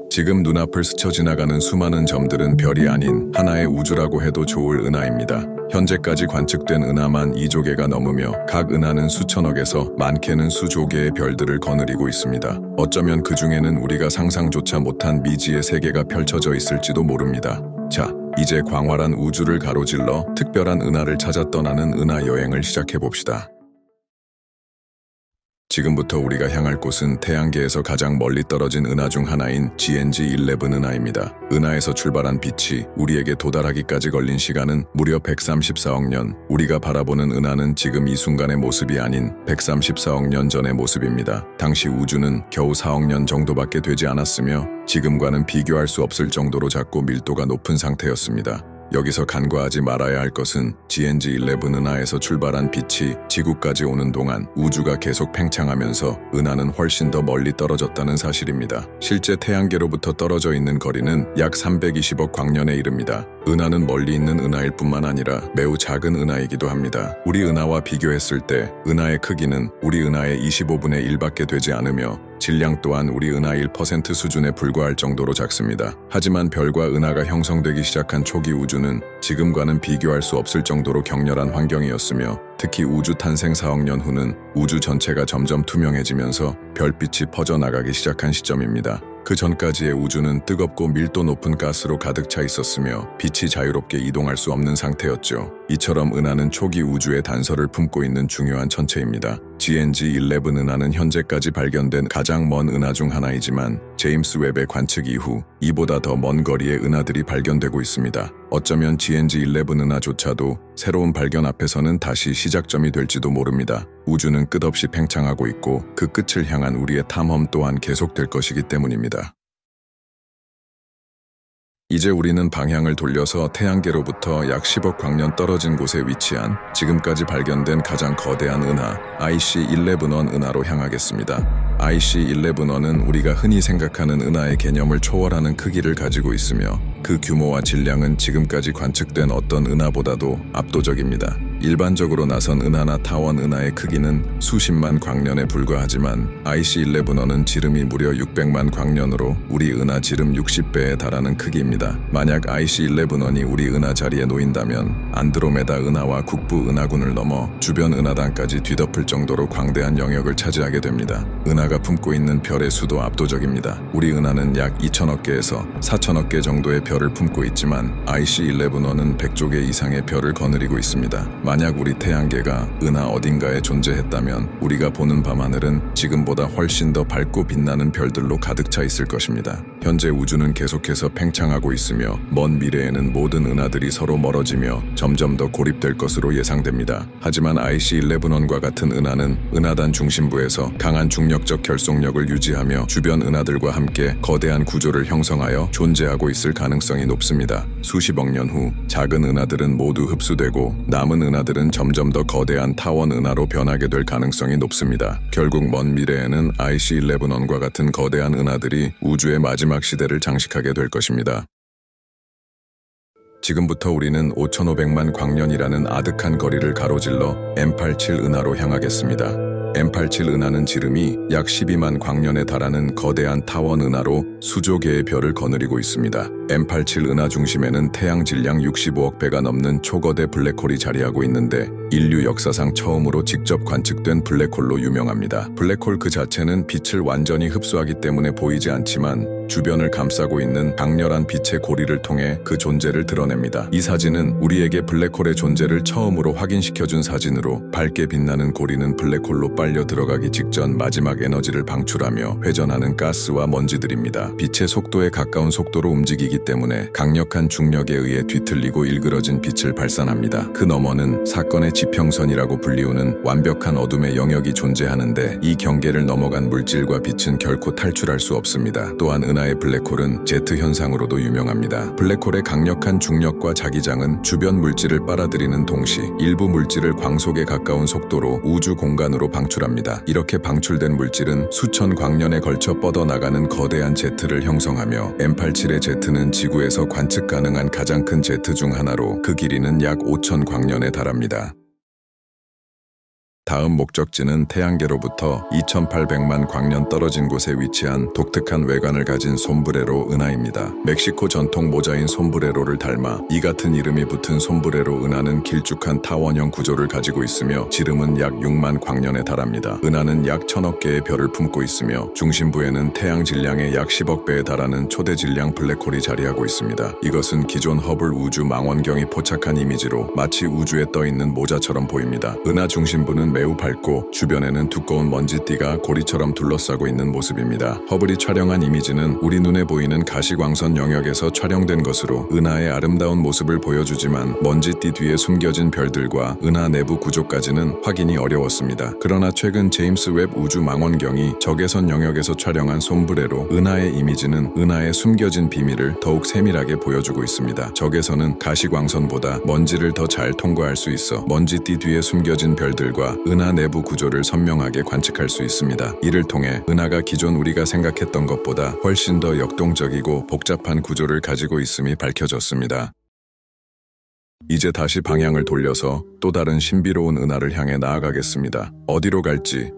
지금 눈앞을 스쳐 지나가는 수많은 점들은 별이 아닌 하나의 우주라고 해도 좋을 은하입니다. 현재까지 관측된 은하만 2조 개가 넘으며 각 은하는 수천억에서 많게는 수조 개의 별들을 거느리고 있습니다. 어쩌면 그 중에는 우리가 상상조차 못한 미지의 세계가 펼쳐져 있을지도 모릅니다. 자, 이제 광활한 우주를 가로질러 특별한 은하를 찾아 떠나는 은하 여행을 시작해봅시다. 지금부터 우리가 향할 곳은 태양계에서 가장 멀리 떨어진 은하 중 하나인 GNG11 은하입니다. 은하에서 출발한 빛이 우리에게 도달하기까지 걸린 시간은 무려 134억 년. 우리가 바라보는 은하는 지금 이 순간의 모습이 아닌 134억 년 전의 모습입니다. 당시 우주는 겨우 4억 년 정도밖에 되지 않았으며 지금과는 비교할 수 없을 정도로 작고 밀도가 높은 상태였습니다. 여기서 간과하지 말아야 할 것은 GNG11 은하에서 출발한 빛이 지구까지 오는 동안 우주가 계속 팽창하면서 은하는 훨씬 더 멀리 떨어졌다는 사실입니다. 실제 태양계로부터 떨어져 있는 거리는 약 320억 광년에 이릅니다. 은하는 멀리 있는 은하일 뿐만 아니라 매우 작은 은하이기도 합니다. 우리 은하와 비교했을 때 은하의 크기는 우리 은하의 25분의 1밖에 되지 않으며 질량 또한 우리 은하 1% 수준에 불과할 정도로 작습니다. 하지만 별과 은하가 형성되기 시작한 초기 우주는 지금과는 비교할 수 없을 정도로 격렬한 환경이었으며 특히 우주 탄생 4억 년 후는 우주 전체가 점점 투명해지면서 별빛이 퍼져나가기 시작한 시점입니다. 그 전까지의 우주는 뜨겁고 밀도 높은 가스로 가득 차 있었으며 빛이 자유롭게 이동할 수 없는 상태였죠. 이처럼 은하는 초기 우주의 단서를 품고 있는 중요한 천체입니다. GNG11 은하는 현재까지 발견된 가장 먼 은하 중 하나이지만 제임스 웹의 관측 이후 이보다 더 먼 거리의 은하들이 발견되고 있습니다. 어쩌면 GNG11 은하조차도 새로운 발견 앞에서는 다시 시작점이 될지도 모릅니다. 우주는 끝없이 팽창하고 있고 그 끝을 향한 우리의 탐험 또한 계속될 것이기 때문입니다. 이제 우리는 방향을 돌려서 태양계로부터 약 10억 광년 떨어진 곳에 위치한 지금까지 발견된 가장 거대한 은하 IC11원 은하로 향하겠습니다. IC11원은 우리가 흔히 생각하는 은하의 개념을 초월하는 크기를 가지고 있으며 그 규모와 질량은 지금까지 관측된 어떤 은하보다도 압도적입니다. 일반적으로 나선 은하나 타원 은하의 크기는 수십만 광년에 불과하지만 IC11원은 지름이 무려 600만 광년으로 우리 은하 지름 60배에 달하는 크기입니다. 만약 IC11원이 우리 은하 자리에 놓인다면 안드로메다 은하와 국부 은하군을 넘어 주변 은하단까지 뒤덮을 정도로 광대한 영역을 차지하게 됩니다. 은하가 품고 있는 별의 수도 압도적입니다. 우리 은하는 약 2천억 개에서 4천억 개 정도의 별을 품고 있지만 IC11원은 100조 개 이상의 별을 거느리고 있습니다. 만약 우리 태양계가 은하 어딘가에 존재했다면 우리가 보는 밤하늘은 지금보다 훨씬 더 밝고 빛나는 별들로 가득 차 있을 것입니다. 현재 우주는 계속해서 팽창하고 있으며 먼 미래에는 모든 은하들이 서로 멀어지며 점점 더 고립될 것으로 예상됩니다. 하지만 IC11원과 같은 은하는 은하단 중심부에서 강한 중력적 결속력을 유지하며 주변 은하들과 함께 거대한 구조를 형성하여 존재하고 있을 가능성이 높습니다. 수십억 년 후 작은 은하들은 모두 흡수되고 남은 은하들은 점점 더 거대한 타원 은하로 변하게 될 가능성이 높습니다. 결국 먼 미래에는 IC11원과 같은 거대한 은하들이 우주의 마지막 시대를 장식하게 될 것입니다. 지금부터 우리는 5,500만 광년이라는 아득한 거리를 가로질러 M87 은하로 향하겠습니다. M87 은하는 지름이 약 12만 광년에 달하는 거대한 타원 은하로 수조 개의 별을 거느리고 있습니다. M87 은하 중심에는 태양 질량 65억 배가 넘는 초거대 블랙홀이 자리하고 있는데 인류 역사상 처음으로 직접 관측된 블랙홀로 유명합니다. 블랙홀 그 자체는 빛을 완전히 흡수하기 때문에 보이지 않지만 주변을 감싸고 있는 강렬한 빛의 고리를 통해 그 존재를 드러냅니다. 이 사진은 우리에게 블랙홀의 존재를 처음으로 확인시켜준 사진으로 밝게 빛나는 고리는 블랙홀로 빨려 들어가기 직전 마지막 에너지를 방출하며 회전하는 가스와 먼지들입니다. 빛의 속도에 가까운 속도로 움직이기 때문에 강력한 중력에 의해 뒤틀리고 일그러진 빛을 발산합니다. 그 너머는 사건의 지평선이라고 불리우는 완벽한 어둠의 영역이 존재하는데 이 경계를 넘어간 물질과 빛은 결코 탈출할 수 없습니다. 또한 은하의 블랙홀은 제트 현상으로도 유명합니다. 블랙홀의 강력한 중력과 자기장은 주변 물질을 빨아들이는 동시 일부 물질을 광속에 가까운 속도로 우주 공간으로 방출합니다. 이렇게 방출된 물질은 수천 광년에 걸쳐 뻗어나가는 거대한 제트를 형성하며 M87의 제트는 지구에서 관측 가능한 가장 큰 제트 중 하나로 그 길이는 약 5천 광년에 달합니다. 다음 목적지는 태양계로부터 2800만 광년 떨어진 곳에 위치한 독특한 외관을 가진 솜브레로 은하입니다. 멕시코 전통 모자인 솜브레로를 닮아 이 같은 이름이 붙은 솜브레로 은하는 길쭉한 타원형 구조를 가지고 있으며 지름은 약 6만 광년에 달합니다. 은하는 약 1000억 개의 별을 품고 있으며 중심부에는 태양 질량의 약 10억 배에 달하는 초대 질량 블랙홀이 자리하고 있습니다. 이것은 기존 허블 우주 망원경이 포착한 이미지로 마치 우주에 떠 있는 모자처럼 보입니다. 은하 중심부는 매우 밝고 주변에는 두꺼운 먼지띠가 고리처럼 둘러싸고 있는 모습입니다. 허블이 촬영한 이미지는 우리 눈에 보이는 가시광선 영역에서 촬영된 것으로 은하의 아름다운 모습을 보여주지만 먼지띠 뒤에 숨겨진 별들과 은하 내부 구조까지는 확인이 어려웠습니다. 그러나 최근 제임스 웹 우주 망원경이 적외선 영역에서 촬영한 솜브레로 은하의 이미지는 은하의 숨겨진 비밀을 더욱 세밀하게 보여주고 있습니다. 적외선은 가시광선보다 먼지를 더 잘 통과할 수 있어 먼지띠 뒤에 숨겨진 별들과 은하 내부 구조를 선명하게 관측할 수 있습니다. 이를 통해 은하가 기존 우리가 생각했던 것보다 훨씬 더 역동적이고 복잡한 구조를 가지고 있음이 밝혀졌습니다. 이제 다시 방향을 돌려서 또 다른 신비로운 은하를 향해 나아가겠습니다. 어디로 갈지,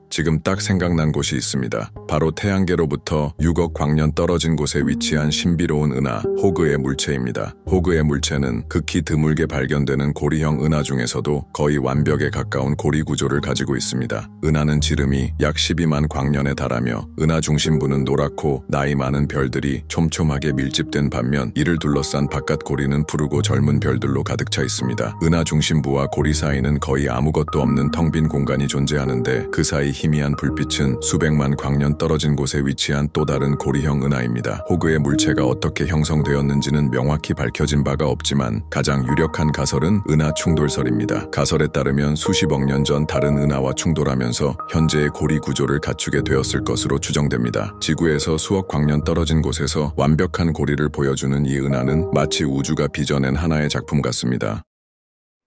지금 딱 생각난 곳이 있습니다. 바로 태양계로부터 6억 광년 떨어진 곳에 위치한 신비로운 은하, 호그의 물체입니다. 호그의 물체는 극히 드물게 발견되는 고리형 은하 중에서도 거의 완벽에 가까운 고리 구조를 가지고 있습니다. 은하는 지름이 약 12만 광년에 달하며 은하 중심부는 노랗고 나이 많은 별들이 촘촘하게 밀집된 반면 이를 둘러싼 바깥 고리는 푸르고 젊은 별들로 가득 차 있습니다. 은하 중심부와 고리 사이는 거의 아무것도 없는 텅 빈 공간이 존재하는데 그 사이 희미한 불빛은 수백만 광년 떨어진 곳에 위치한 또 다른 고리형 은하입니다. 호그의 물체가 어떻게 형성되었는지는 명확히 밝혀진 바가 없지만 가장 유력한 가설은 은하 충돌설입니다. 가설에 따르면 수십억 년 전 다른 은하와 충돌하면서 현재의 고리 구조를 갖추게 되었을 것으로 추정됩니다. 지구에서 수억 광년 떨어진 곳에서 완벽한 고리를 보여주는 이 은하는 마치 우주가 빚어낸 하나의 작품 같습니다.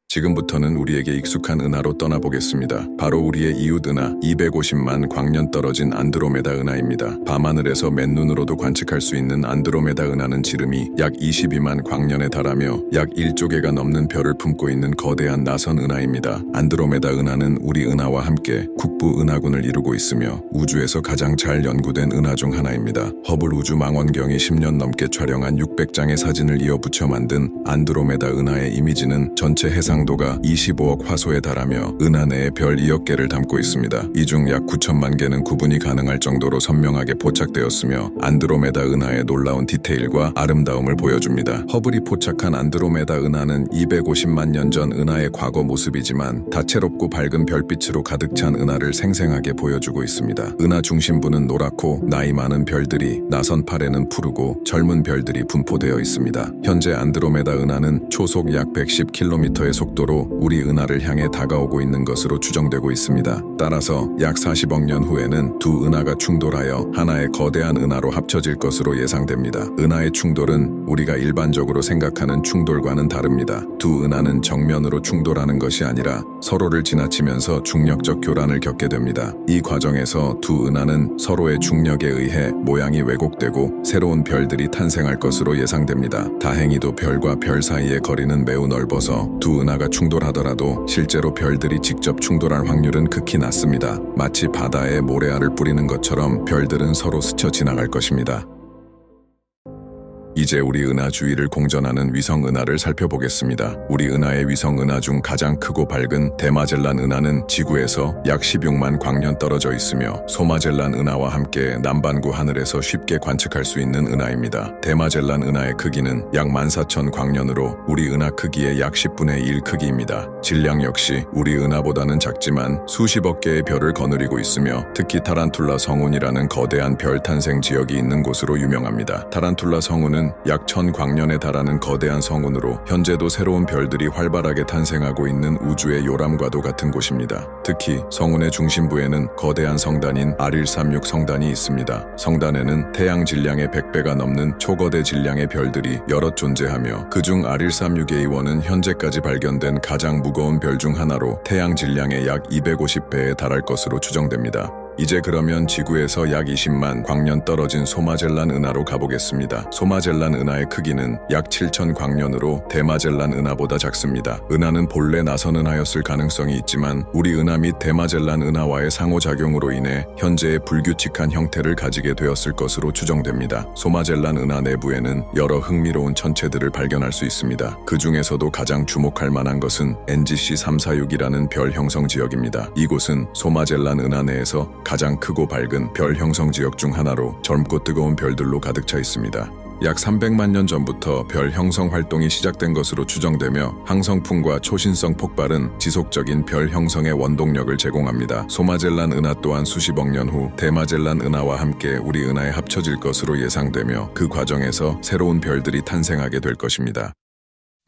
지금부터는 우리에게 익숙한 은하로 떠나보겠습니다. 바로 우리의 이웃 은하 250만 광년 떨어진 안드로메다 은하입니다. 밤하늘에서 맨눈으로도 관측할 수 있는 안드로메다 은하는 지름이 약 22만 광년에 달하며 약 1조개가 넘는 별을 품고 있는 거대한 나선 은하입니다. 안드로메다 은하는 우리 은하와 함께 국부 은하군을 이루고 있으며 우주에서 가장 잘 연구된 은하 중 하나입니다. 허블 우주 망원경이 10년 넘게 촬영한 600장의 사진을 이어붙여 만든 안드로메다 은하의 이미지는 전체 해상 도가 25억 화소에 달하며 은하 내에 별 2억 개를 담고 있습니다. 이 중 약 9천만 개는 구분이 가능할 정도로 선명하게 포착되었으며 안드로메다 은하의 놀라운 디테일과 아름다움을 보여줍니다. 허블이 포착한 안드로메다 은하는 250만 년 전 은하의 과거 모습이지만 다채롭고 밝은 별빛으로 가득 찬 은하를 생생하게 보여주고 있습니다. 은하 중심부는 노랗고 나이 많은 별들이 나선 팔에는 푸르고 젊은 별들이 분포되어 있습니다. 현재 안드로메다 은하는 초속 약 110km의 속도로 우리 은하를 향해 다가오고 있는 것으로 추정되고 있습니다. 따라서 약 40억 년 후에는 두 은하가 충돌하여 하나의 거대한 은하로 합쳐질 것으로 예상됩니다. 은하의 충돌은 우리가 일반적으로 생각하는 충돌과는 다릅니다. 두 은하는 정면으로 충돌하는 것이 아니라 서로를 지나치면서 중력적 교란을 겪게 됩니다. 이 과정에서 두 은하는 서로의 중력에 의해 모양이 왜곡되고 새로운 별들이 탄생할 것으로 예상됩니다. 다행히도 별과 별 사이의 거리는 매우 넓어서 두 은하가 충돌하더라도 실제로 별들이 직접 충돌할 확률은 극히 낮습니다. 마치 바다에 모래알을 뿌리는 것처럼 별들은 서로 스쳐 지나갈 것입니다. 이제 우리 은하 주위를 공전하는 위성 은하를 살펴보겠습니다. 우리 은하의 위성 은하 중 가장 크고 밝은 대마젤란 은하는 지구에서 약 16만 광년 떨어져 있으며 소마젤란 은하와 함께 남반구 하늘에서 쉽게 관측할 수 있는 은하입니다. 대마젤란 은하의 크기는 약 14,000 광년으로 우리 은하 크기의 약 10분의 1 크기입니다. 질량 역시 우리 은하보다는 작지만 수십억 개의 별을 거느리고 있으며 특히 타란툴라 성운이라는 거대한 별 탄생 지역이 있는 곳으로 유명합니다. 타란툴라 성운은 약 1000광년에 달하는 거대한 성운으로 현재도 새로운 별들이 활발하게 탄생하고 있는 우주의 요람과도 같은 곳입니다. 특히 성운의 중심부에는 거대한 성단인 R136 성단이 있습니다. 성단에는 태양 질량의 100배가 넘는 초거대 질량의 별들이 여럿 존재하며 그중 R136A1은 현재까지 발견된 가장 무거운 별 중 하나로 태양 질량의 약 250배에 달할 것으로 추정됩니다. 이제 그러면 지구에서 약 20만 광년 떨어진 소마젤란 은하로 가보겠습니다. 소마젤란 은하의 크기는 약 7,000 광년으로 대마젤란 은하보다 작습니다. 은하는 본래 나선 은하였을 가능성이 있지만 우리 은하 및 대마젤란 은하와의 상호작용으로 인해 현재의 불규칙한 형태를 가지게 되었을 것으로 추정됩니다. 소마젤란 은하 내부에는 여러 흥미로운 천체들을 발견할 수 있습니다. 그 중에서도 가장 주목할 만한 것은 NGC 346이라는 별 형성 지역입니다. 이곳은 소마젤란 은하 내에서 가장 크고 밝은 별 형성 지역 중 하나로 젊고 뜨거운 별들로 가득 차 있습니다. 약 300만 년 전부터 별 형성 활동이 시작된 것으로 추정되며 항성풍과 초신성 폭발은 지속적인 별 형성의 원동력을 제공합니다. 소마젤란 은하 또한 수십억 년 후 대마젤란 은하와 함께 우리 은하에 합쳐질 것으로 예상되며 그 과정에서 새로운 별들이 탄생하게 될 것입니다.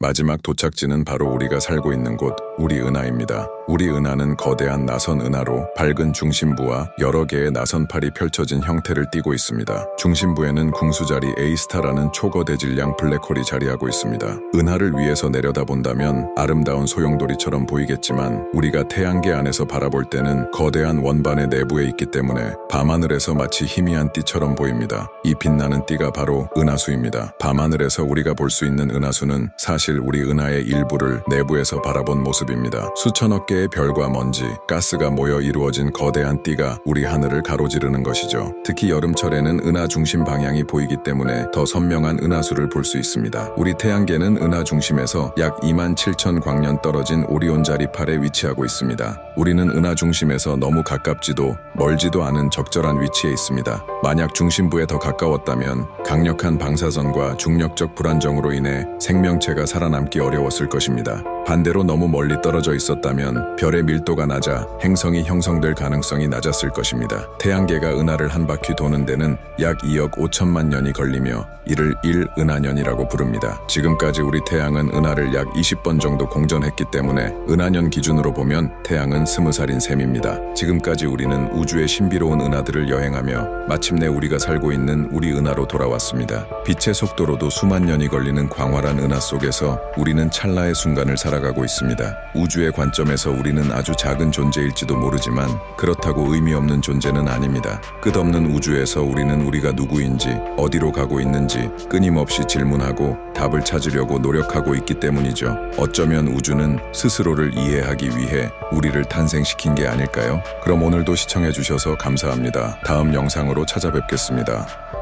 마지막 도착지는 바로 우리가 살고 있는 곳, 우리 은하입니다. 우리 은하는 거대한 나선 은하로 밝은 중심부와 여러 개의 나선팔이 펼쳐진 형태를 띠고 있습니다. 중심부에는 궁수자리 A스타라는 초거대 질량 블랙홀이 자리하고 있습니다. 은하를 위에서 내려다본다면 아름다운 소용돌이처럼 보이겠지만 우리가 태양계 안에서 바라볼 때는 거대한 원반의 내부에 있기 때문에 밤하늘에서 마치 희미한 띠처럼 보입니다. 이 빛나는 띠가 바로 은하수입니다. 밤하늘에서 우리가 볼 수 있는 은하수는 사실 우리 은하의 일부를 내부에서 바라본 모습입니다. 수천억 개의 별과 먼지, 가스가 모여 이루어진 거대한 띠가 우리 하늘을 가로지르는 것이죠. 특히 여름철에는 은하 중심 방향이 보이기 때문에 더 선명한 은하수를 볼 수 있습니다. 우리 태양계는 은하 중심에서 약 27,000 광년 떨어진 오리온자리 8에 위치하고 있습니다. 우리는 은하 중심에서 너무 가깝지도 멀지도 않은 적절한 위치에 있습니다. 만약 중심부에 더 가까웠다면 강력한 방사선과 중력적 불안정으로 인해 생명체가 살아남기 어려웠을 것입니다. 반대로 너무 멀리 떨어져 있었다면 별의 밀도가 낮아 행성이 형성될 가능성이 낮았을 것입니다. 태양계가 은하를 한 바퀴 도는 데는 약 2억 5천만 년이 걸리며 이를 1은하년이라고 부릅니다. 지금까지 우리 태양은 은하를 약 20번 정도 공전했기 때문에 은하년 기준으로 보면 태양은 20살인 셈입니다. 지금까지 우리는 우주의 신비로운 은하들을 여행하며 마침내 우리가 살고 있는 우리 은하로 돌아왔습니다. 빛의 속도로도 수만 년이 걸리는 광활한 은하 속에서 우리는 찰나의 순간을 살아가고 있습니다. 우주의 관점에서 우리는 아주 작은 존재일지도 모르지만 그렇다고 의미 없는 존재는 아닙니다. 끝없는 우주에서 우리는 우리가 누구인지, 어디로 가고 있는지 끊임없이 질문하고 답을 찾으려고 노력하고 있기 때문이죠. 어쩌면 우주는 스스로를 이해하기 위해 우리를 탄생시킨 게 아닐까요? 그럼 오늘도 시청해주셔서 감사합니다. 다음 영상으로 찾아뵙겠습니다.